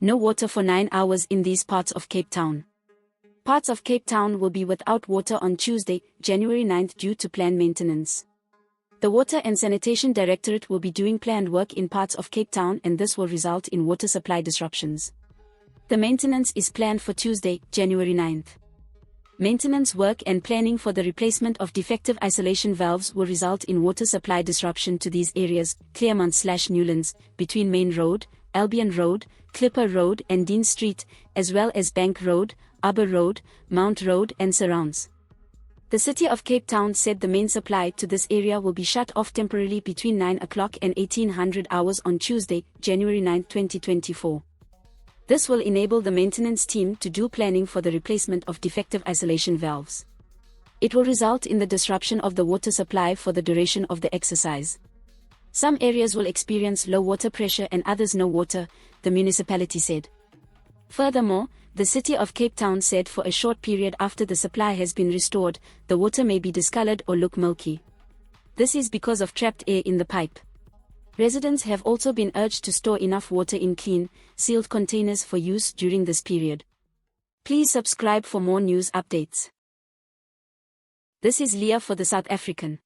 No water for 9 hours in these parts of Cape Town. Parts of Cape Town will be without water on Tuesday, January 9th due to planned maintenance. The Water and Sanitation Directorate will be doing planned work in parts of Cape Town, and this will result in water supply disruptions. The maintenance is planned for Tuesday, January 9th. Maintenance work and planning for the replacement of defective isolation valves will result in water supply disruption to these areas: Claremont/Newlands, between Main Road, Albion Road, Clipper Road and Dean Street, as well as Bank Road, Arbor Road, Mount Road and surrounds. The City of Cape Town said the main supply to this area will be shut off temporarily between 9 o'clock and 1800 hours on Tuesday, January 9, 2024. This will enable the maintenance team to do planning for the replacement of defective isolation valves. It will result in the disruption of the water supply for the duration of the exercise. Some areas will experience low water pressure and others no water, the municipality said. Furthermore, the City of Cape Town said for a short period after the supply has been restored, the water may be discolored or look milky. This is because of trapped air in the pipe. Residents have also been urged to store enough water in clean, sealed containers for use during this period. Please subscribe for more news updates. This is Leah for the South African.